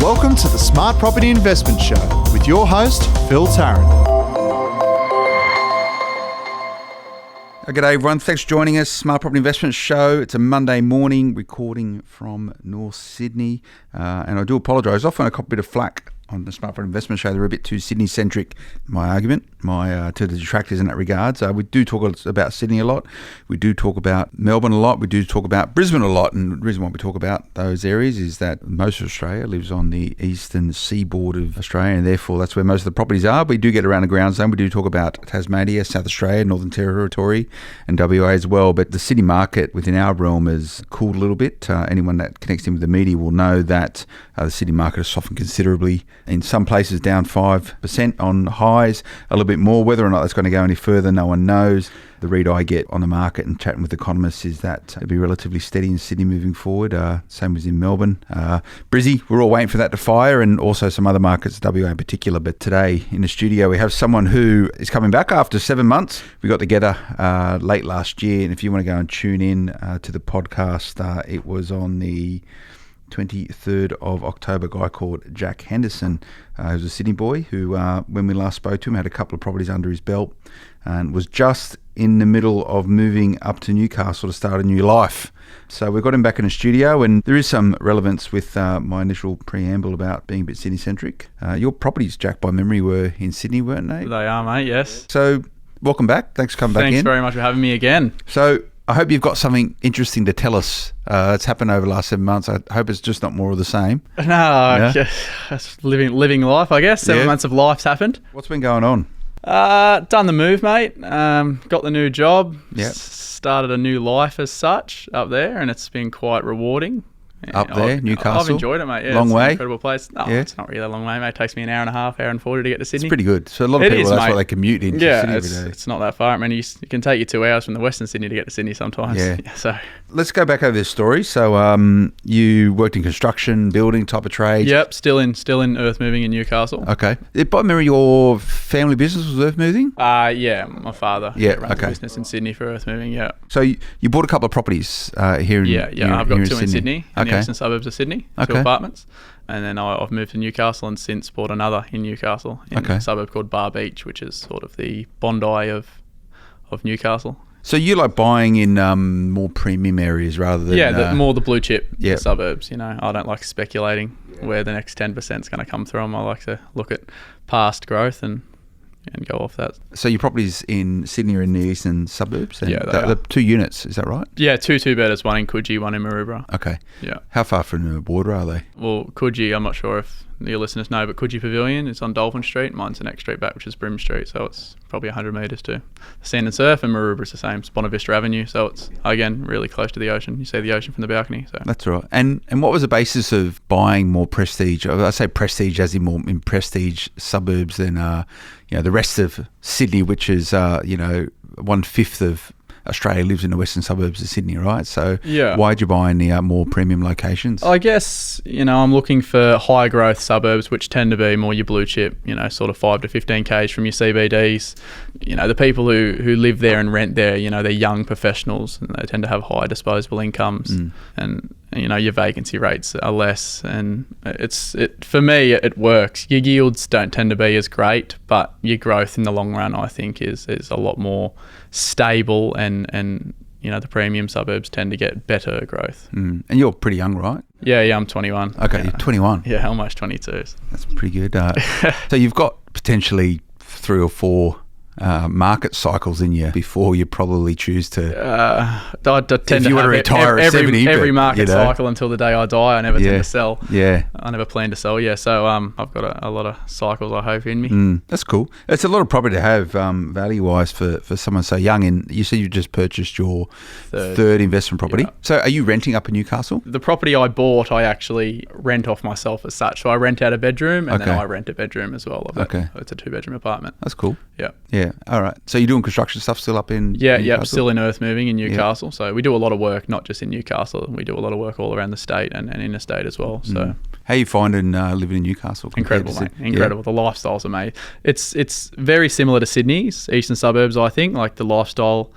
Welcome to the Smart Property Investment Show with your host, Phil Tarrant. G'day everyone, thanks for joining us. Smart Property Investment Show. It's a Monday morning recording from North Sydney. And I do apologise, often I cop a bit of flack on the Smart Property Investment Show. They're a bit too Sydney-centric, my argument, to the detractors in that regards. We do talk about Sydney a lot. We do talk about Melbourne a lot. We do talk about Brisbane a lot. And the reason why we talk about those areas is that most of Australia lives on the eastern seaboard of Australia, and therefore that's where most of the properties are. We do get around the ground zone. We do talk about Tasmania, South Australia, Northern Territory, and WA as well. But the Sydney market within our realm has cooled a little bit. Anyone that connects in with the media will know that the Sydney market has softened considerably. In some places down 5% on highs, a little bit more. Whether or not that's going to go any further, no one knows. The read I get on the market and chatting with economists is that it'll be relatively steady in Sydney moving forward. Same as in Melbourne. Brizzy, we're all waiting for that to fire, and also some other markets, WA in particular. But today in the studio we have someone who is coming back after 7 months. We got together late last year, and if you want to go and tune in to the podcast, it was on the 23rd of October, a guy called Jack Henderson, who's a Sydney boy who, when we last spoke to him, had a couple of properties under his belt and was just in the middle of moving up to Newcastle to start a new life. So we got him back in the studio, and there is some relevance with my initial preamble about being a bit Sydney-centric. Your properties, Jack, by memory, were in Sydney, weren't they? They are, mate, yes. So welcome back. Thanks for coming back in. Thanks very much for having me again. So I hope you've got something interesting to tell us. It's happened over the last 7 months. I hope it's just not more of the same. No, just living life, I guess. 7 months of life's happened. What's been going on? Done the move, mate. Got the new job. Yep. Started a new life as such up there, and it's been quite rewarding. Up there, Newcastle? I've enjoyed it, mate. Yeah, long it's way? an incredible place. No, Yeah. It's not really a long way, mate. It takes me an hour and a half, hour and 40 to get to Sydney. It's pretty good. So a lot of people, that's why they commute into Sydney every day. It's not that far. I mean, it can take you 2 hours from the Western Sydney to get to Sydney sometimes. Yeah. So let's go back over this story. So you worked in construction, building type of trades. Yep, still in earth moving in Newcastle. Okay. By memory, your family business was earth moving? Yeah, my father runs a business in Sydney for earth moving, yeah. So you bought a couple of properties here in I've got two in Sydney, in the eastern suburbs of Sydney, two apartments. And then I've moved to Newcastle and since bought another in Newcastle in a suburb called Bar Beach, which is sort of the Bondi of Newcastle. So you like buying in more premium areas rather than... more the blue chip suburbs. You know, I don't like speculating where the next 10% is going to come from. I like to look at past growth and go off that. So your properties in Sydney are in the eastern suburbs? And they're 2 units, is that right? Yeah, two two-bedders, one in Coogee, one in Maroubra. Okay. Yeah. How far from the border are they? Well, Coogee, I'm not sure if your listeners know, but Coogee Pavilion is on Dolphin Street. Mine's the next street back, which is Brim Street, so it's probably 100 metres to Sand and Surf, and Maroubra is the same. It's Bonavista Avenue, so it's, again, really close to the ocean. You see the ocean from the balcony. So that's right. And what was the basis of buying more prestige? I say prestige as in more in prestige suburbs than the rest of Sydney, which is 1/5 of Australia lives in the western suburbs of Sydney, right? So why'd you buy in the more premium locations? I guess, I'm looking for high growth suburbs, which tend to be more your blue chip, sort of 5 to 15 k's from your CBDs. The people who live there and rent there, they're young professionals and they tend to have high disposable incomes and your vacancy rates are less, and for me it works. Your yields don't tend to be as great, but your growth in the long run I think is a lot more stable, and the premium suburbs tend to get better growth. And you're pretty young, right? Yeah, I'm 21. Okay, you're 21. Yeah, almost 22. That's pretty good. So you've got potentially 3 or 4 market cycles in you before you probably choose to. I tend to retire at 70, every market cycle until the day I die. I never tend to sell. Yeah, I never plan to sell. Yeah, so I've got a lot of cycles, I hope, in me. That's cool. It's a lot of property to have value wise for someone so young. And you said you just purchased your third investment property. Yeah. So are you renting up in Newcastle? The property I bought, I actually rent off myself as such. So I rent out a bedroom and then I rent a bedroom as well. It's a 2-bedroom apartment. That's cool. Yeah. Yeah. All right. So you're doing construction stuff still up in Newcastle? Yeah, still in earth moving in Newcastle. So we do a lot of work, not just in Newcastle. We do a lot of work all around the state and interstate as well. So how are you finding living in Newcastle? Incredible, mate. Incredible. The lifestyle's amazing. It's very similar to Sydney's eastern suburbs, I think, like the lifestyle,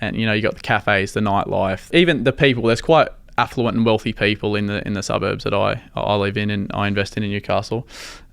and you got the cafes, the nightlife, even the people. There's quite affluent and wealthy people in the suburbs that I live in and I invest in Newcastle.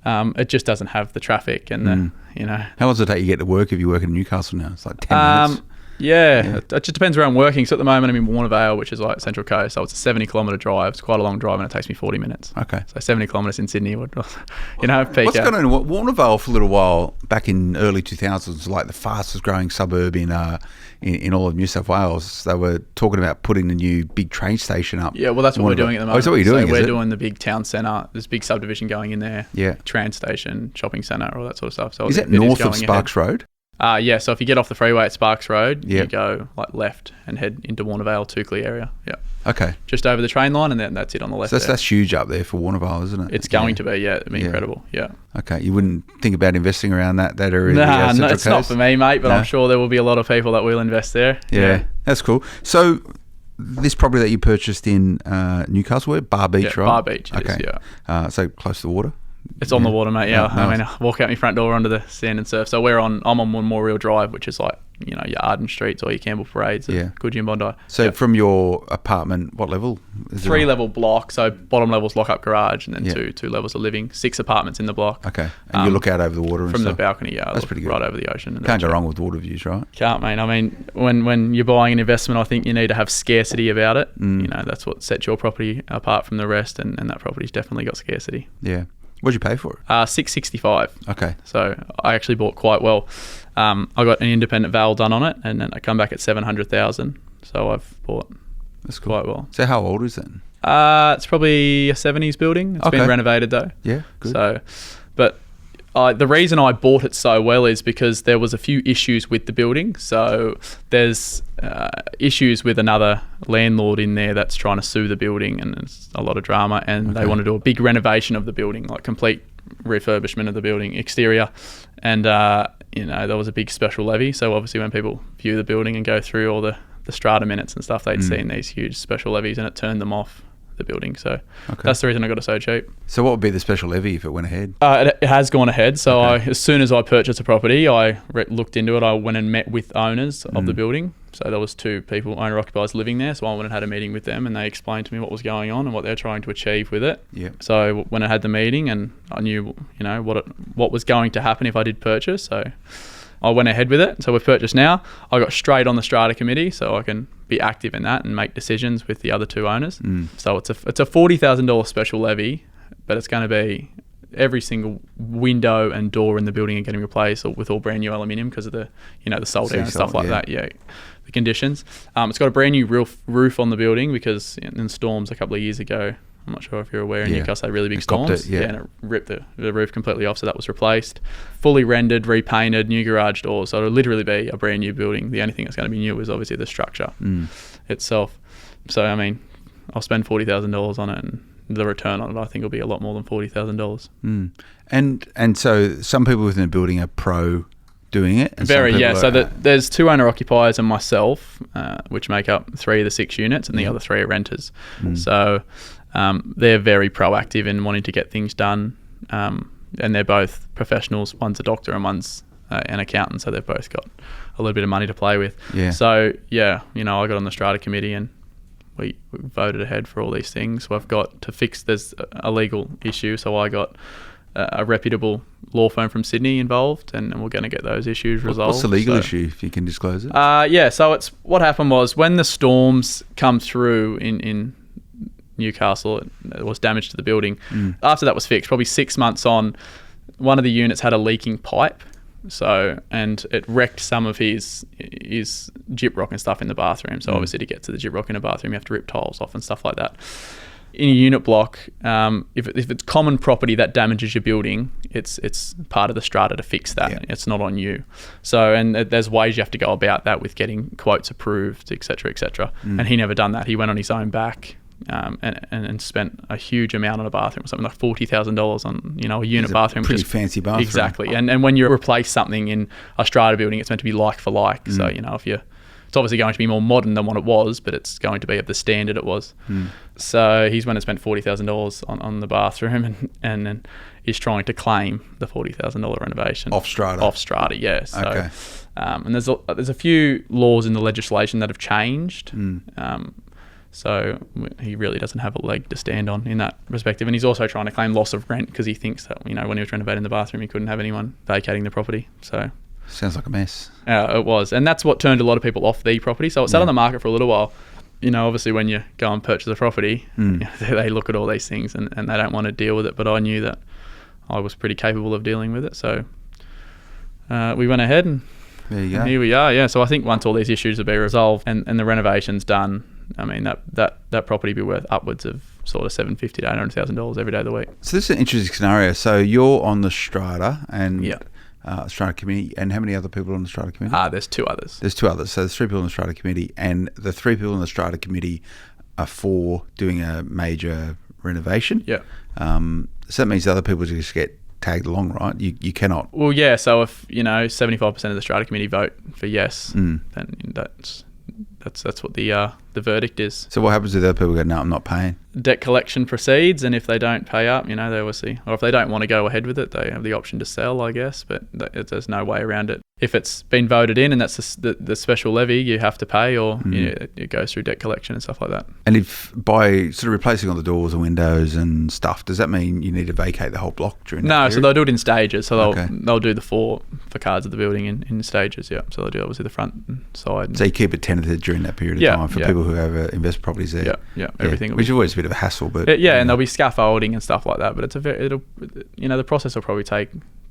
It just doesn't have the traffic and the, How long does it take you to get to work if you work in Newcastle now? It's like 10 minutes. Yeah, it just depends where I'm working. So at the moment I'm in Warner Vale, which is like Central Coast. So it's a 70-kilometre drive. It's quite a long drive and it takes me 40 minutes. Okay. So 70 kilometres in Sydney would, peak What's out. going on? Warner Vale for a little while back in early 2000s was like the fastest growing suburb in all of New South Wales. They were talking about putting the new big train station up. Yeah, well, that's what we're doing at the moment. Oh, is that what you're doing? So we're doing the big town centre. There's a big subdivision going in there. Yeah. Train station, shopping centre, all that sort of stuff. So is that north of Sparks Road? Yeah, so if you get off the freeway at Sparks Road, Yep. you go like left and head into Warner Vale, Tukley area. Yeah. Okay. Just over the train line, and then that's it on the left. So that's huge up there for Warner Vale, isn't it? It's going to be, yeah. It'd be incredible, yeah. Okay. You wouldn't think about investing around that area? Nah, no, it's not for me, mate, but I'm sure there will be a lot of people that will invest there. Yeah, that's cool. So this property that you purchased in Newcastle, where? Bar Beach, right? Bar Beach, okay. yeah. So close to the water? It's on the water, mate, yeah. Nice. I mean, I walk out my front door onto the sand and surf. So I'm on Memorial Drive, which is like, your Arden Streets or your Campbell Parades, Coogee and Bondi. So from your apartment, what level? Is 3-level block, so bottom level's lock-up garage and then two levels of living, 6 apartments in the block. Okay, and you look out over the water and from stuff? the balcony, yeah. That's pretty good. Right over the ocean. Can't go wrong with water views, right? Can't, mate. I mean, when you're buying an investment, I think you need to have scarcity about it. That's what sets your property apart from the rest, and that property's definitely got scarcity. Yeah. What'd you pay for it? $665. Okay. So I actually bought quite well. I got an independent val done on it, and then I come back at $700,000. So I've bought quite well. So how old is it? It's probably a 70s building. It's been renovated though. Yeah, good. So, but the reason I bought it so well is because there was a few issues with the building. So there's issues with another landlord in there that's trying to sue the building, and there's a lot of drama, and they want to do a big renovation of the building, like complete refurbishment of the building exterior. And there was a big special levy. So obviously when people view the building and go through all the strata minutes and stuff, they'd seen these huge special levies, and it turned them off the building. So that's the reason I got it so cheap. So what would be the special levy if it went ahead? It has gone ahead. So as soon as I purchased a property, I looked into it. I went and met with owners of the building. So there was 2 people, owner-occupiers, living there. So I went and had a meeting with them, and they explained to me what was going on and what they're trying to achieve with it. Yeah. So when I had the meeting, and I knew, what was going to happen if I did purchase. So I went ahead with it. So we've purchased now. I got straight on the strata committee, so I can be active in that and make decisions with the other 2 owners. So it's a $40,000 special levy, but it's going to be every single window and door in the building are getting replaced, or with all brand new aluminium because of the the salt air and stuff like that. Yeah, the conditions. It's got a brand new roof on the building because in storms a couple of years ago, I'm not sure if you're aware, in Newcastle, really big storms. And it ripped the roof completely off, so that was replaced. Fully rendered, repainted, new garage doors. So it'll literally be a brand new building. The only thing that's going to be new is obviously the structure itself. So, I mean, I'll spend $40,000 on it, and the return on it, I think, will be a lot more than $40,000. And so some people within the building are pro doing it? And Very, yeah. So there's 2 owner-occupiers and myself, which make up 3 of the 6 units, and the other 3 are renters. So they're very proactive in wanting to get things done, and they're both professionals. One's a doctor and one's an accountant, so they've both got a little bit of money to play with. So I got on the strata committee, and we voted ahead for all these things. So I've got to fix, there's a legal issue, so I got a reputable law firm from Sydney involved, and we're going to get those issues resolved. What's the legal issue, if you can disclose it? So it's what happened was when the storms come through in Newcastle, it was damage to the building. After that was fixed, probably 6 months on, one of the units had a leaking pipe, and it wrecked some of his gyprock and stuff in the bathroom. So obviously to get to the gyprock in a bathroom, you have to rip tiles off and stuff like that. In a unit block, if it's common property that damages your building, it's part of the strata to fix that. Yeah. It's not on you. So, and there's ways you have to go about that with getting quotes approved, et cetera, et cetera. And he never done that. He went on his own back. And spent a huge amount on a bathroom, something like $40,000 on a unit bathroom. Pretty fancy bathroom. Exactly. And when you replace something in a strata building, it's meant to be like for like. So it's obviously going to be more modern than what it was, but it's going to be of the standard it was. So he's went and spent $40,000 on the bathroom, and then he's trying to claim the $40,000 renovation off strata. Off strata, yes. Yeah. So, okay. And there's a few laws in the legislation that have changed. So he really doesn't have a leg to stand on in that perspective. And he's also trying to claim loss of rent because he thinks that, when he was renovating the bathroom, he couldn't have anyone vacating the property. So Sounds like a mess. it was. And that's what turned a lot of people off the property. So it sat on the market for a little while. Obviously when you go and purchase a property, they look at all these things and they don't want to deal with it. But I knew that I was pretty capable of dealing with it. So we went ahead and There you go. here we are. Yeah. So I think once all these issues have been resolved and the renovation's done, I mean, that property be worth upwards of sort of $750,000 to $800,000 every day of the week. So this is an interesting scenario. So you're on the strata and strata committee, and how many other people on the strata committee? There's two others. There's two others. So there's three people on the strata committee, and the three people on the strata committee are for doing a major renovation. Yeah. So that means the other people just get tagged along, right? You cannot. Well, yeah. So if 75% of the strata committee vote for yes, then that's what the verdict is. So what happens if the other people go, no, I'm not paying? Debt collection proceeds, and if they don't pay up, they obviously, or if they don't want to go ahead with it, they have the option to sell, I guess. But there's no way around it. If it's been voted in and that's the special levy, you have to pay, or it goes through debt collection and stuff like that. And if by sort of replacing all the doors and windows and stuff, does that mean you need to vacate the whole block during that period? So they'll do it in stages. So they'll do the four facades of the building in stages. Yeah. So they'll do obviously the front and side. So you keep it tenanted during that period of time for people who have investment properties there. Yeah. Everything. Which is always a bit of a hassle, but and there'll be scaffolding and stuff like that. But the process will probably take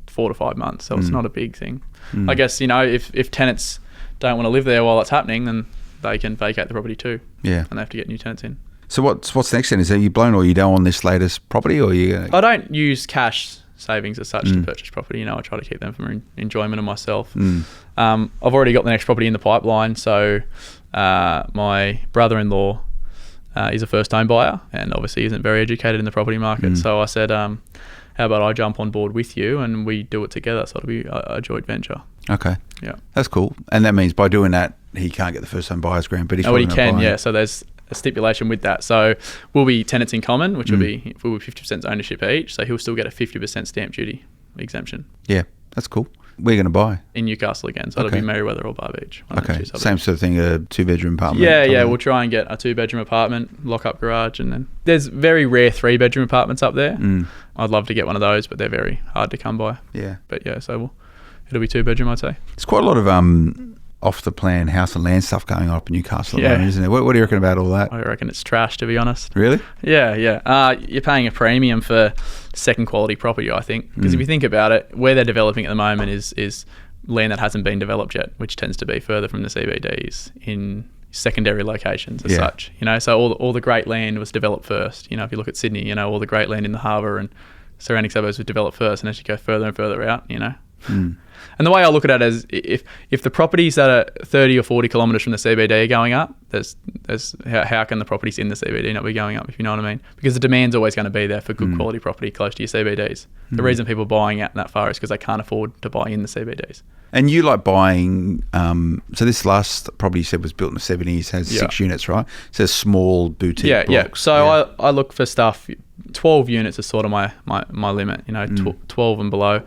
4 to 5 months. So it's not a big thing. I guess if tenants don't want to live there while it's happening, then they can vacate the property too. Yeah. And they have to get new tenants in. So what's next then? Is that you blown all you down on this latest property, or I don't use cash savings as such to purchase property. I try to keep them for enjoyment of myself. I've already got the next property in the pipeline. So my brother-in-law is a first-time buyer and obviously isn't very educated in the property market. So I said, how about I jump on board with you and we do it together? So it'll be a joint venture. Okay. Yeah. That's cool. And that means by doing that, he can't get the first-time buyer's grant, but he can, yeah. So there's a stipulation with that. So we'll be tenants in common, which will be 50% ownership each. So he'll still get a 50% stamp duty exemption. Yeah, that's cool. We're going to buy in Newcastle again, so it'll be Merewether or Bar Beach. Okay, same sort of thing, a 2-bedroom apartment. Yeah, we'll try and get a 2-bedroom apartment, lock-up garage, and then there's very rare 3-bedroom apartments up there. I'd love to get one of those, but they're very hard to come by. Yeah. But yeah, so it'll be 2-bedroom, I'd say. There's quite a lot of off-the-plan house and land stuff going on up in Newcastle at the moment, isn't there? What do you reckon about all that? I reckon it's trash, to be honest. Really? Yeah. You're paying a premium for second quality property, I think. Because if you think about it, where they're developing at the moment is land that hasn't been developed yet, which tends to be further from the CBDs in secondary locations as such. So all the great land was developed first. If you look at Sydney, all the great land in the harbour and surrounding suburbs was developed first, and as you go further and further out, And the way I look at it is, if the properties that are 30 or 40 kilometres from the CBD are going up, there's how can the properties in the CBD not be going up, if you know what I mean? Because the demand's always going to be there for good quality property close to your CBDs. The reason people are buying out that far is because they can't afford to buy in the CBDs. And you like buying, so this last property you said was built in the 70s, has 6 units, right? So a small boutique blocks. So I look for stuff, 12 units is sort of my limit, 12 and below.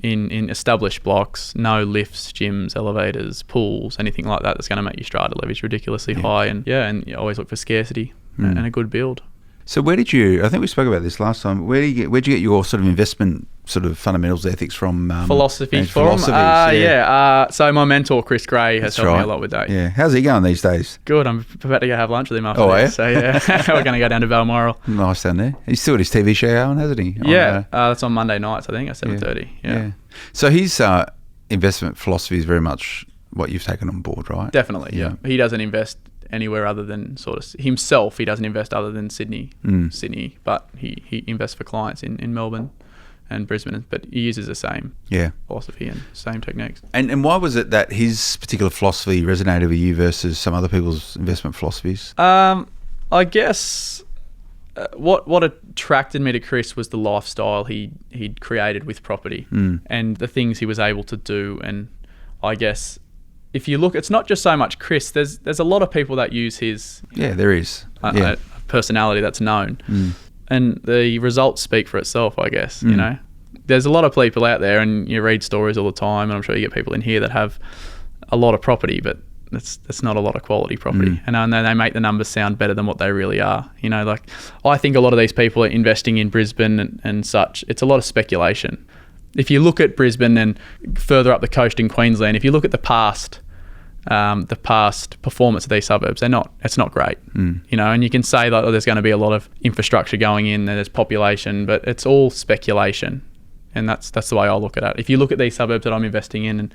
In established blocks, no lifts, gyms, elevators, pools, anything like that that's going to make your strata levies ridiculously high. And you always look for scarcity and a good build. So where did you, I think we spoke about this last time, where'd you get your sort of investment sort of fundamentals ethics from? Philosophy forum? So my mentor Chris Gray has helped me a lot with that. Yeah. How's he going these days? Good. I'm about to go have lunch with him after this. So we're going to go down to Balmoral. Nice down there. He's still got his TV show going, hasn't he? That's on Monday nights, I think, at 7:30. Yeah. So his investment philosophy is very much what you've taken on board, right? Definitely, yeah. He doesn't invest anywhere other than sort of himself. He doesn't invest other than Sydney, but he invests for clients in Melbourne and Brisbane, but he uses the same philosophy and same techniques. And why was it that his particular philosophy resonated with you versus some other people's investment philosophies? I guess what attracted me to Chris was the lifestyle he'd created with property and the things he was able to do. And I guess if you look, it's not just so much Chris. There's a lot of people that use his there is personality that's known, and the results speak for itself. I guess there's a lot of people out there, and you read stories all the time, and I'm sure you get people in here that have a lot of property, but that's not a lot of quality property. And they make the numbers sound better than what they really are. You know, like I think a lot of these people are investing in Brisbane and such. It's a lot of speculation. If you look at Brisbane and further up the coast in Queensland, if you look at the past performance of these suburbs, it's not great. You know, and you can say that there's going to be a lot of infrastructure going in, there's population, but it's all speculation. And that's the way I look at it. If you look at these suburbs that I'm investing in, and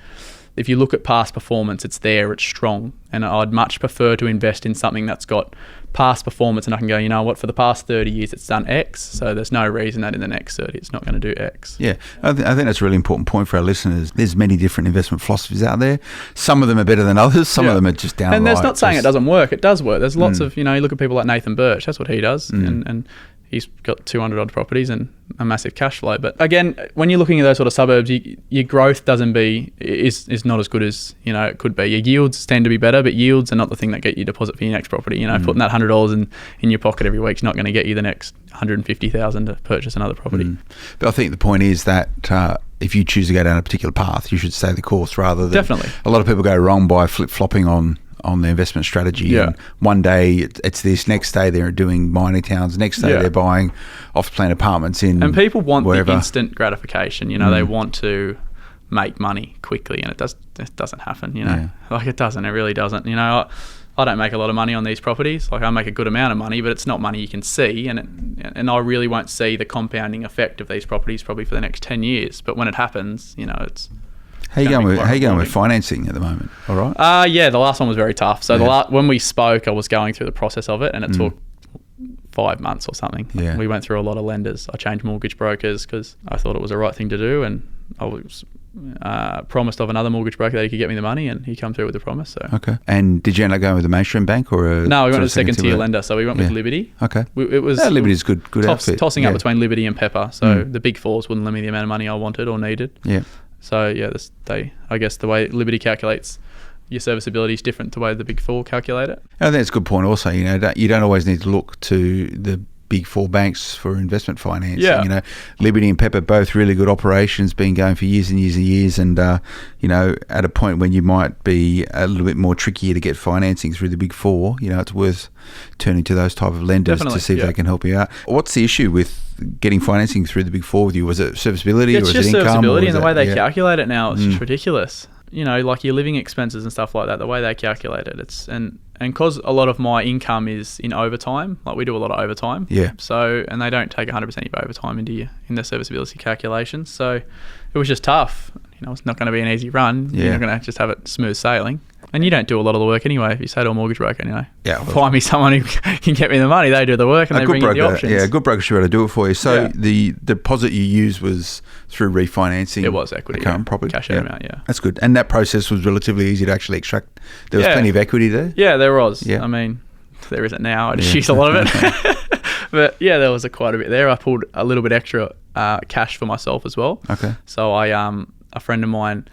if you look at past performance, it's there, it's strong. And I'd much prefer to invest in something that's got past performance and I can go, you know what, for the past 30 years it's done X, so there's no reason that in the next 30 it's not going to do X. Yeah, I think that's a really important point for our listeners. There's many different investment philosophies out there. Some of them are better than others. Some of them are just downright. And there's not saying it doesn't work. It does work. There's lots of, you know, you look at people like Nathan Birch, that's what he does. And he's got 200 odd properties and a massive cash flow. But again, when you're looking at those sort of suburbs, your growth is not as good as, you know, it could be. Your yields tend to be better, but yields are not the thing that get you deposit for your next property. You know, putting that $100 in your pocket every week is not going to get you the next $150,000 to purchase another property. But I think the point is that if you choose to go down a particular path, you should stay the course rather than... Definitely. A lot of people go wrong by flip-flopping on the investment strategy. Yeah. And one day it's this, next day they're doing mining towns, next day they're buying off-plan apartments in and people want wherever. the instant gratification. You know, they want to make money quickly, and it doesn't happen. You know, like it doesn't. It really doesn't. You know, I don't make a lot of money on these properties. Like I make a good amount of money, but it's not money you can see, and I really won't see the compounding effect of these properties probably for the next 10 years. But when it happens, you know, it's... How you going with financing at the moment? All right. Yeah, the last one was very tough. So when we spoke, I was going through the process of it, and it took 5 months or something. Yeah. We went through a lot of lenders. I changed mortgage brokers because I thought it was the right thing to do, and I was promised of another mortgage broker that he could get me the money, and he come through with the promise. So okay. And did you end up going with a mainstream bank or a... No, we went with a second tier lender. So we went with Liberty. Okay. It was Liberty's good outfit. Tossing up between Liberty and Pepper. So the big fours wouldn't lend me the amount of money I wanted or needed. Yeah. So yeah, I guess the way Liberty calculates your serviceability is different to the way the Big Four calculate it. I think that's a good point also. You know, you don't always need to look to the Big Four banks for investment financing. Yeah. You know, Liberty and Pepper, both really good operations, been going for years and years and years, and you know, at a point when you might be a little bit more trickier to get financing through the Big Four, you know, it's worth turning to those type of lenders to see if they can help you out. What's the issue with getting financing through the Big Four with you? Was it serviceability or was it income? It's just serviceability, and the way they calculate it now, it's just ridiculous. You know, like your living expenses and stuff like that, the way they calculate it, and because a lot of my income is in overtime, like we do a lot of overtime. Yeah. So, and they don't take 100% of your overtime in their serviceability calculations. So it was just tough. You know, it's not going to be an easy run. Yeah. You're not going to just have it smooth sailing. And you don't do a lot of the work anyway. If you say to a mortgage broker, you know, find me someone who can get me the money. They do the work and they bring you the options. Yeah, a good broker should be able to do it for you. So the deposit you used was through refinancing. It was equity. Current property. Cash out amount, That's good. And that process was relatively easy to actually extract. There was plenty of equity there. Yeah, there was. Yeah. I mean, there isn't now. I just use a lot of it. But yeah, there was quite a bit there. I pulled a little bit extra cash for myself as well. Okay. So a friend of mine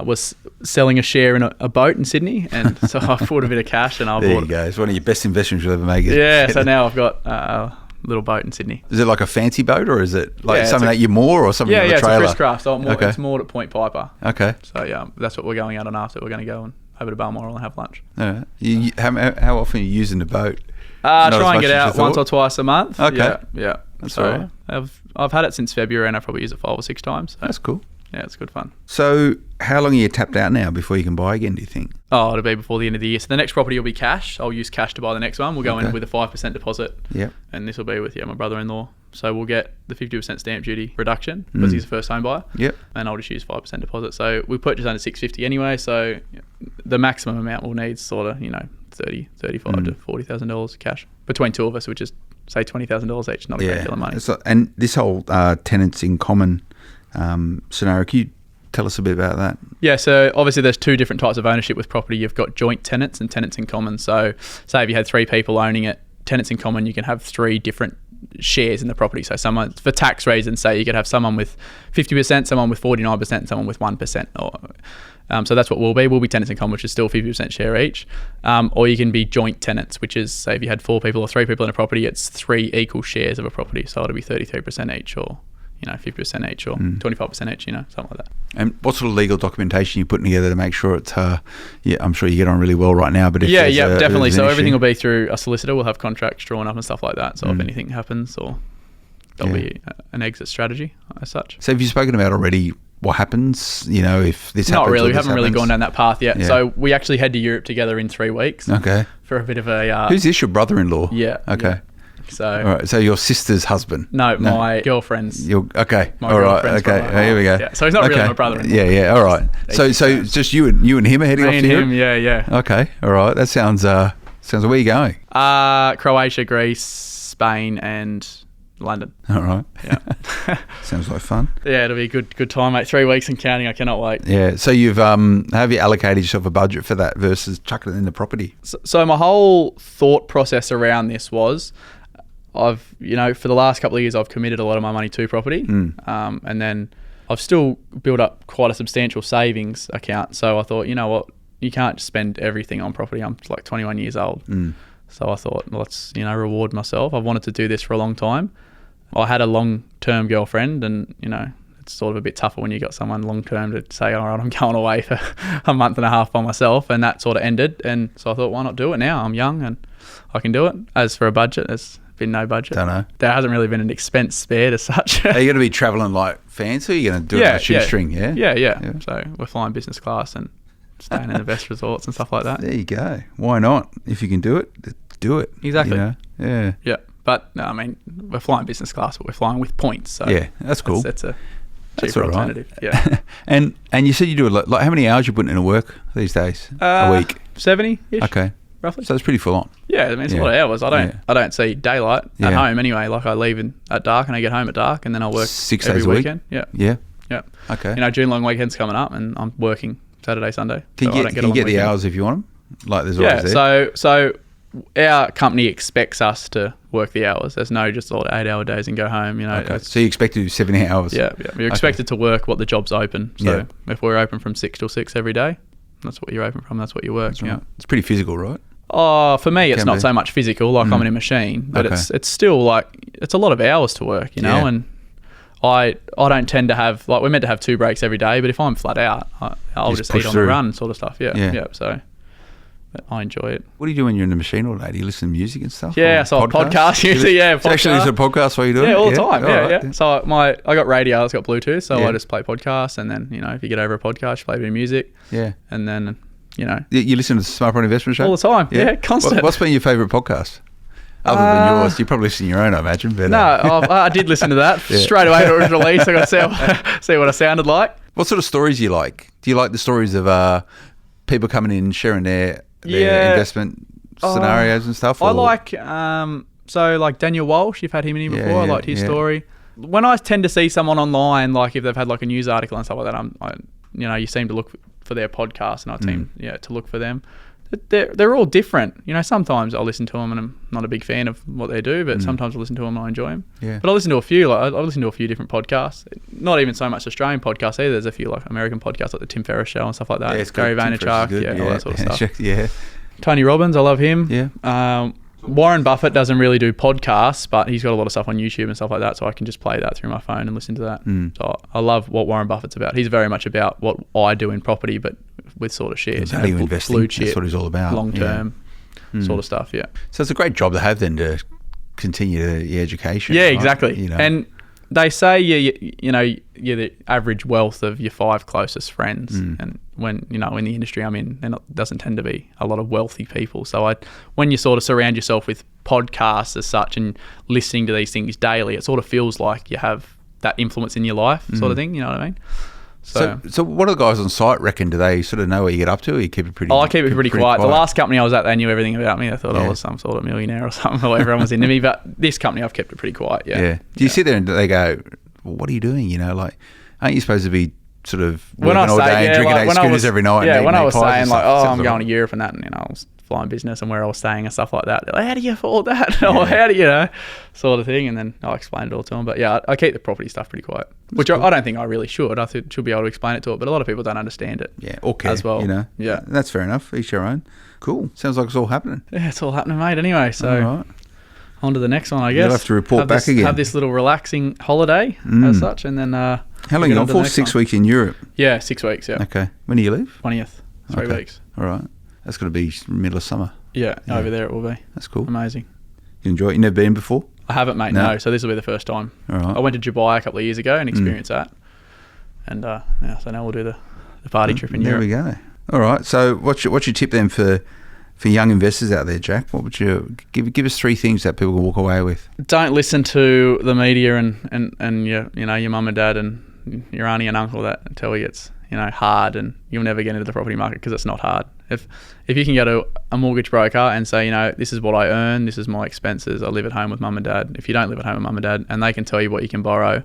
was selling a share in a boat in Sydney, and so I bought a bit of cash and I there you go. It's one of your best investments you'll ever make. So now I've got a little boat in Sydney. Is it like a fancy boat, or is it like something that you moor, or something with a trailer? It's a Chris Craft, so it's moored at Point Piper. Okay. So yeah, that's what we're going out on after. We're going to go over to Balmoral and have lunch. How often are you using the boat? Try and get out once or twice a month. Okay. Yeah. That's all right. I've had it since February, and I probably use it 5 or 6 times. So. That's cool. Yeah, it's good fun. So how long are you tapped out now before you can buy again, do you think? Oh, it'll be before the end of the year. So the next property will be cash. I'll use cash to buy the next one. We'll go in with a 5% deposit. Yep. And this will be with my brother-in-law. So we'll get the 50% stamp duty reduction because he's a first home buyer. Yep. And I'll just use 5% deposit. So we purchase under $650 anyway. So the maximum amount we'll need is sort of, $35,000 to $40,000 cash between two of us, which is say $20,000 each, not a great deal of money. So, and this whole tenants in common scenario, can you tell us a bit about that? Yeah, so obviously there's 2 different types of ownership with property. You've got joint tenants and tenants in common. So say if you had 3 people owning it, tenants in common, you can have 3 different shares in the property. So someone, for tax reasons, say you could have someone with 50%, someone with 49%, and someone with 1%. So that's what we'll be. We'll be tenants in common, which is still 50% share each. Or you can be joint tenants, which is, say if you had 4 people or 3 people in a property, it's 3 equal shares of a property. So it'll be 33% each, or 50% each or 25% each, something like that. And what sort of legal documentation are you putting together to make sure it's, I'm sure you get on really well right now, but if definitely. So everything will be... be through a solicitor. We'll have contracts drawn up and stuff like that. So if anything happens, or there'll be an exit strategy as such. So have you spoken about already what happens, if this happens? Not really. Or we haven't really gone down that path yet. Yeah. So we actually head to Europe together in 3 weeks. Okay. For a bit of a... Who's this, your brother-in-law? Yeah. Okay. Yeah. So, all right, so your sister's husband? No, my girlfriend's. Okay. My all right. girlfriend's Okay. brother. Here we go. Yeah. So he's not really my brother-in-law. Yeah. All right. So it's just you and him are heading off to Europe? Yeah. Okay. All right. That sounds. Where are you going? Croatia, Greece, Spain, and London. All right. Yeah. Sounds like fun. Yeah, it'll be a good time, mate. 3 weeks and counting. I cannot wait. Yeah. So you've have you allocated yourself a budget for that versus chucking it into property? So my whole thought process around this was, I've for the last couple of years I've committed a lot of my money to property, and then I've still built up quite a substantial savings account. So I thought, you know what, you can't spend everything on property. I'm like 21 years old, so I thought, let's reward myself. I've wanted to do this for a long time. I had a long-term girlfriend, and it's sort of a bit tougher when you got someone long-term to say, all right, I'm going away for a month and a half by myself, and that sort of ended. And so I thought, why not do it now? I'm young and I can do it. As for a budget, there's been no budget. Don't know. There hasn't really been an expense spared as such. Are you going to be travelling like fancy? Or are you going to do it on a shoestring? Yeah. So we're flying business class and staying in the best resorts and stuff like that. There you go. Why not? If you can do it, do it. Exactly. Yeah. Yeah. But no, I mean, we're flying business class, but we're flying with points. So yeah, that's cool. That's a cheaper alternative. Yeah. and you said you do a lot. Like, how many hours you putting into work these days? A week? 70-ish. Okay. Roughly. So it's pretty full on. Yeah, I mean, it's a lot of hours. I don't see daylight at home anyway. Like, I leave at dark and I get home at dark, and then I'll work 6 every days a week? weekend. Yeah. Okay. June long weekend's coming up, and I'm working Saturday, Sunday. Can you get the hours if you want them? Like, there's always there. So our company expects us to work the hours. There's no just sort of 8-hour days and go home. Okay. So you expect to do 70 hours? Yeah. You're expected to work what the job's open. So if we're open from 6 till 6 every day, that's what you're open from. That's what you work. Right. It's pretty physical, right? Oh, for me, it's not so much physical. Like, I'm in a machine, but it's still like, it's a lot of hours to work, and I don't tend to have, like, we're meant to have 2 breaks every day, but if I'm flat out, I'll just eat on the run sort of stuff. Yeah. So but I enjoy it. What do you do when you're in the machine all day? Do you listen to music and stuff? Yeah, so I podcast usually. Yeah, so actually, listen to podcasts while you do it? Yeah, all the time. Yeah. So I got radio. It's got Bluetooth, so I just play podcasts, and then if you get over a podcast, you play a bit of music. Yeah, and then you listen to the Smart Property Investment Show all the time. Yeah, constant. What's been your favourite podcast? Other than yours, you probably listen to your own, I imagine. But, I did listen to that straight away when it was released. I got to see what I sounded like. What sort of stories do you like? Do you like the stories of people coming in and sharing their investment scenarios and stuff? I like like Daniel Walsh. You've had him in here before. I liked his story. When I tend to see someone online, like if they've had like a news article and stuff like that, you seem to look for their podcast, and I seem to look for them. They're all different. Sometimes I'll listen to them and I'm not a big fan of what they do, but sometimes I listen to them and I enjoy them. Yeah. But I listen to a few. Like, I listen to a few different podcasts. Not even so much Australian podcasts either. There's a few like American podcasts like the Tim Ferriss Show and stuff like that. Yeah, it's Gary Vaynerchuk, all that sort of stuff. Yeah. Tony Robbins, I love him. Yeah. Warren Buffett doesn't really do podcasts, but he's got a lot of stuff on YouTube and stuff like that, so I can just play that through my phone and listen to that. So I love what Warren Buffett's about. He's very much about what I do in property, but with sort of shares. Value investing, blue chip, that's what he's all about. Long-term sort of stuff, So it's a great job to have then to continue your education. Yeah, right? Exactly. And they say you're the average wealth of your 5 closest friends, and when in the industry I'm in, there doesn't tend to be a lot of wealthy people. So when you sort of surround yourself with podcasts as such and listening to these things daily, it sort of feels like you have that influence in your life, sort of thing. You know what I mean? So what do the guys on site reckon? Do they sort of know what you get up to, or you keep it pretty? I keep it pretty quiet. The last company I was at, they knew everything about me. They thought I was some sort of millionaire or something, or everyone was into me. But this company, I've kept it pretty quiet. Yeah. Do you sit there and they go, well, "What are you doing?" Like, aren't you supposed to be sort of working all day and drinking 8 schooners every night? Yeah, when I was saying like, I'm going to Europe and that, and I was flying business and where I was staying and stuff like that. They're like, how do you afford that? Or how do you sort of thing? And then I explained it all to them. But yeah, I keep the property stuff pretty quiet, which I don't think I really should. I should be able to explain it to it, but a lot of people don't understand it. Yeah, or care, as well. Yeah, that's fair enough. Each your own. Cool. Sounds like it's all happening. Yeah, it's all happening, mate. Anyway, so. All right. On to the next one, I guess. You'll have to report back again. Have this little relaxing holiday as such, and then... How long are you on for? 6 weeks in Europe? Yeah, 6 weeks, yeah. Okay. When do you leave? 20th. 3 weeks. All right. That's going to be middle of summer. Yeah, over there it will be. That's cool. Amazing. You enjoy it? You never been before? I haven't, mate, no. So this will be the first time. All right. I went to Dubai a couple of years ago and experienced that. And so now we'll do the party trip in Europe. There we go. All right. So what's your tip then for young investors out there, Jack? What would you give us 3 things that people can walk away with? Don't listen to the media and your mum and dad and your auntie and uncle that tell you it's hard and you'll never get into the property market, because it's not hard. If you can go to a mortgage broker and say, this is what I earn, this is my expenses, I live at home with mum and dad. If you don't live at home with mum and dad and they can tell you what you can borrow,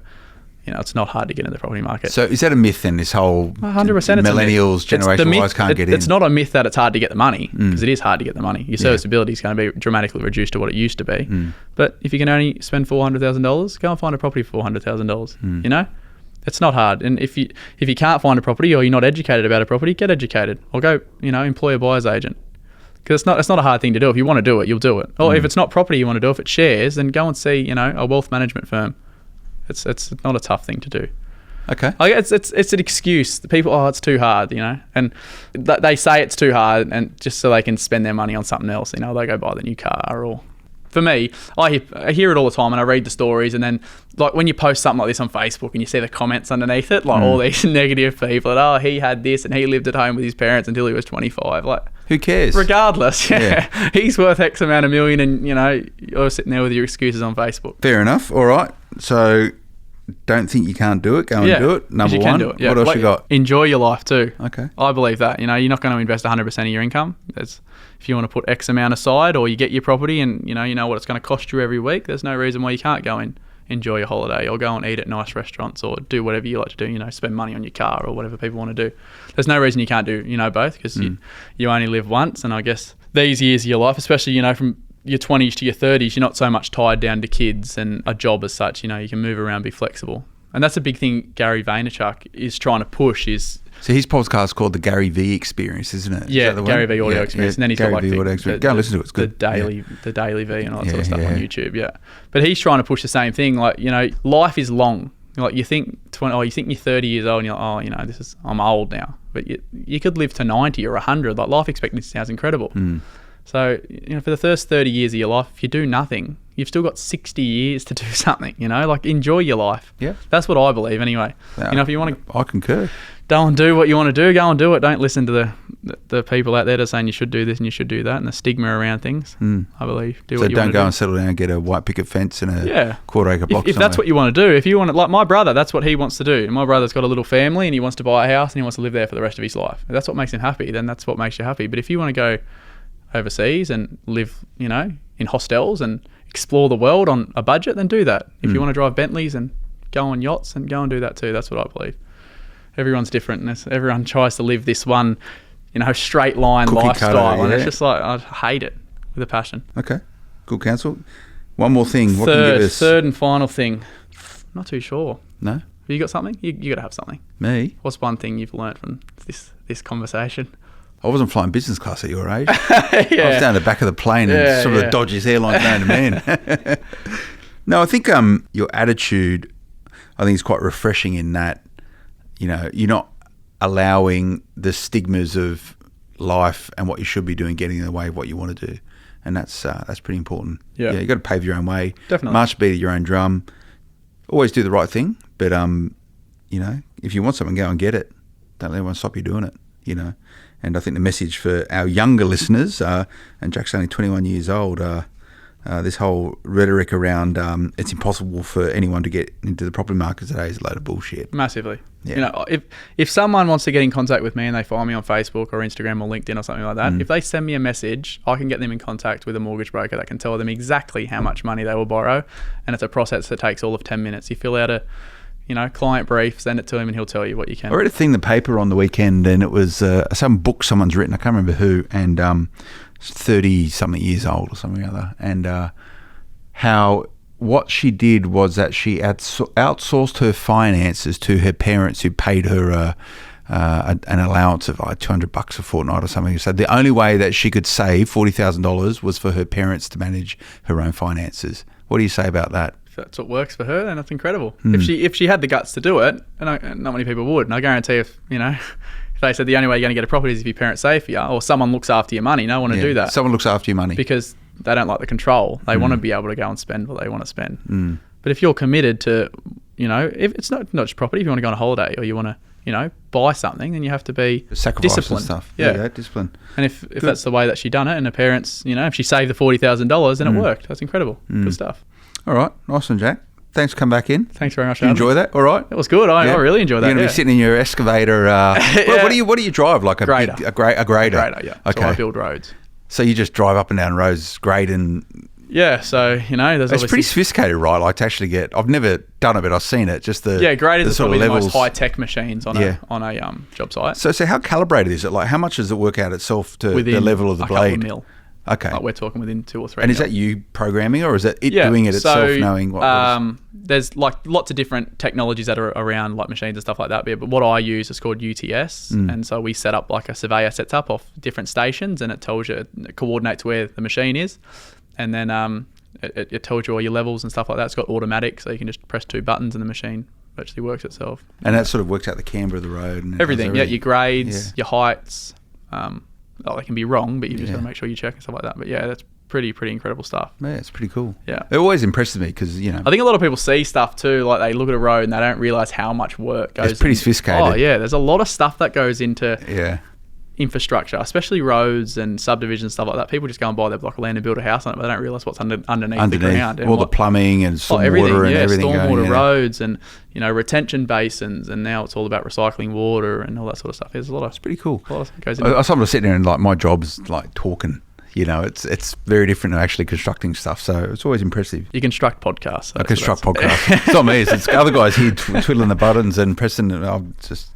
it's not hard to get into the property market. So is that a myth then, this whole 100% millennials, Generation Ys can't get in? It's not a myth that it's hard to get the money, because it is hard to get the money. Your serviceability is going to be dramatically reduced to what it used to be. But if you can only spend $400,000, go and find a property for $400,000, It's not hard. And if you can't find a property or you're not educated about a property, get educated or go, employ a buyer's agent. Because it's not a hard thing to do. If you want to do it, you'll do it. Or if it's not property you want to do, if it's shares, then go and see, a wealth management firm. It's not a tough thing to do. Okay. It's an excuse. The people, it's too hard, and they say it's too hard, and just so they can spend their money on something else. They go buy the new car. Or for me, I hear it all the time, and I read the stories, and then like when you post something like this on Facebook and you see the comments underneath it, like all these negative people, that he had this and he lived at home with his parents until he was 25. Like, who cares? Regardless, he's worth X amount of million, and you're sitting there with your excuses on Facebook. Fair enough. All right. So don't think you can't do it. Go and do it. Number one. Do it. Yeah. What else you got? Enjoy your life too. Okay. I believe that. You're not going to invest 100% of your income. If you want to put X amount aside, or you get your property and you know what it's going to cost you every week, there's no reason why you can't go and enjoy your holiday or go and eat at nice restaurants or do whatever you like to do, spend money on your car or whatever people want to do. There's no reason you can't do, both, because you only live once. And I guess these years of your life, especially, from your 20s to your 30s, you're not so much tied down to kids and a job as such. You can move around, be flexible. And that's a big thing Gary Vaynerchuk is trying to push is... So his podcast is called the Gary V Experience, isn't it? Yeah, the Gary V Audio Experience. And then he's Gary got V Audio Experience. Go and listen to it. It's good. The Daily V and all that sort of stuff on YouTube, But he's trying to push the same thing. Like, life is long. Like, you think you think you're 30 years old and you're like, I'm old now. But you could live to 90 or 100. Like, life expectancy sounds incredible. So, for the first 30 years of your life, if you do nothing, you've still got 60 years to do something, like enjoy your life. Yeah. That's what I believe anyway. Yeah, if you want to... I concur. Go and do what you want to do, go and do it. Don't listen to the people out there that are saying you should do this and you should do that and the stigma around things. I believe. Do what you want to do. So don't go and settle down and get a white picket fence and a quarter acre block if that's what you want to do. If you want to, like my brother, that's what he wants to do. My brother's got a little family and he wants to buy a house and he wants to live there for the rest of his life. If that's what makes him happy, then that's what makes you happy. But if you want to go overseas and live, in hostels and explore the world on a budget, then do that. If you want to drive Bentleys and go on yachts, and go and do that too. That's what I believe. Everyone's different. And everyone tries to live this one, straight line cookie lifestyle, cutter, and it's just like I hate it with a passion. Okay, good counsel. One more thing. What can you give us? Third and final thing. I'm not too sure. No. Have you got something? You got to have something. Me? What's one thing you've learnt from this conversation? I wasn't flying business class at your age. I was down the back of the plane and some of the dodgiest airlines known to man. No, I think your attitude, I think, is quite refreshing in that, you're not allowing the stigmas of life and what you should be doing getting in the way of what you want to do, and that's pretty important. Yeah, you got to pave your own way. Definitely, march beat at your own drum. Always do the right thing, but if you want something, go and get it. Don't let anyone stop you doing it. And I think the message for our younger listeners, and Jack's only 21 years old, this whole rhetoric around it's impossible for anyone to get into the property market today is a load of bullshit. Massively. Yeah. If someone wants to get in contact with me and they find me on Facebook or Instagram or LinkedIn or something like that, if they send me a message, I can get them in contact with a mortgage broker that can tell them exactly how much money they will borrow. And it's a process that takes all of 10 minutes. You fill out a client brief, send it to him and he'll tell you what you can. I read a thing in the paper on the weekend and it was some book someone's written, I can't remember who, and 30-something years old or something or other, and how what she did was that she outsourced her finances to her parents who paid her an allowance of like $200 a fortnight or something. So the only way that she could save $40,000 was for her parents to manage her own finances. What do you say about that? If that's what works for her, then that's incredible. If she had the guts to do it, and not many people would, and I guarantee if they said the only way you're going to get a property is if your parents save for you, or someone looks after your money, no one to do that. Someone looks after your money. Because they don't like the control. They want to be able to go and spend what they want to spend. But if you're committed to, if it's not just property, if you want to go on a holiday or you want to, buy something, then you have to be sacrifice disciplined. And stuff. Yeah, discipline. And if that's the way that she done it, and her parents, if she saved the $40,000, then it worked. That's incredible. Good stuff. All right, nice one, Jack. Thanks for coming back in. Thanks very much. Did you enjoy that? All right. It was good. I really enjoyed that. You're going to be sitting in your excavator. What do you drive? Like a grader. A grader. A grader, yeah. Okay. So I build roads. So you just drive up and down roads, grading. Yeah. So there's it's pretty sophisticated, right? Like to actually get. I've never done it, but I've seen it. Just the graders are sort probably of levels. the most high tech machines on a job site. So how calibrated is it? Like how much does it work out itself to within the level of the blade? Couple of mil. Okay. Like we're talking within 2 or 3 And mil. is that you programming, or is it doing it itself, knowing what? There's like lots of different technologies that are around, like machines and stuff like that. But what I use is called UTS, and so we set up like a surveyor sets up off different stations, and it coordinates where the machine is, and then it tells you all your levels and stuff like that. It's got automatic, so you can just press 2 buttons and the machine actually works itself. And that sort of works out the camber of the road and everything. Yeah, your grades, your heights. They can be wrong, but you just got to make sure you check and stuff like that. But yeah, that's pretty incredible stuff. Yeah, it's pretty cool. Yeah. It always impresses me because, I think a lot of people see stuff too, like they look at a road and they don't realise how much work goes. It's pretty sophisticated. Oh yeah, there's a lot of stuff that goes into infrastructure, especially roads and subdivisions and stuff like that. People just go and buy their block of land and build a house on it, but they don't realise what's underneath the ground. All the plumbing and stormwater and everything. Stormwater roads and retention basins, and now it's all about recycling water and all that sort of stuff. There's a lot of. It's pretty cool. A lot of stuff goes into I sometimes sit there and like my job's like talking. It's very different to actually constructing stuff. So it's always impressive. You construct podcasts. I construct podcasts. It's not me. It's other guys here twiddling the buttons and pressing. I'll just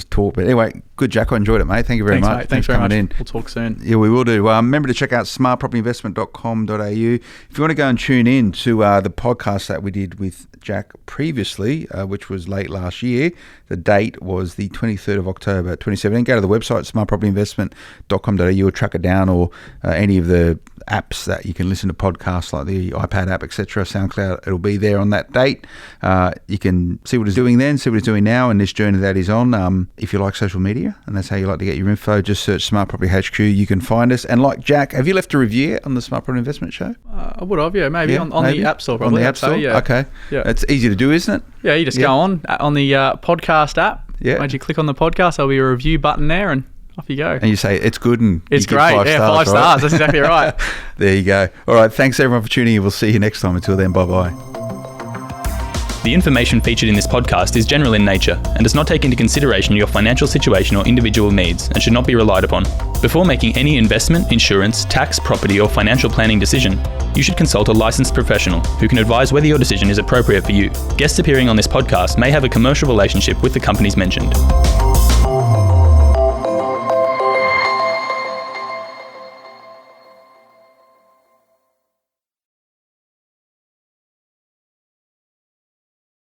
talk. But anyway, good, Jack. I enjoyed it, mate. Thank you very much. Mate. Thanks for very coming much. in. We'll talk soon. Yeah, we will do. Remember to check out smartpropertyinvestment.com.au. If you want to go and tune in to the podcast that we did with Jack previously, which was late last year, the date was the 23rd of October 2017. Go to the website, smartpropertyinvestment.com.au, or track it down, or any of the apps that you can listen to podcasts like the iPad app, etc., SoundCloud. It'll be there on that date. You can see what he's doing then, see what he's doing now, and this journey that he's on. If you like social media and that's how you like to get your info, just search Smart Property HQ. You can find us. And like Jack, have you left a review on the Smart Property Investment Show? I would have, maybe on the App Store, probably. On the App Store? Yeah. Okay. Yeah. It's easy to do, isn't it? Yeah, you just go on the podcast app. Yeah. Once you click on the podcast, there'll be a review button there, and off you go. And you say it's good and it's you give great. 5 stars, 5 stars. right? That's exactly right. There you go. All right. Thanks everyone for tuning in. We'll see you next time. Until then, bye-bye. The information featured in this podcast is general in nature and does not take into consideration your financial situation or individual needs and should not be relied upon. Before making any investment, insurance, tax, property or financial planning decision, you should consult a licensed professional who can advise whether your decision is appropriate for you. Guests appearing on this podcast may have a commercial relationship with the companies mentioned.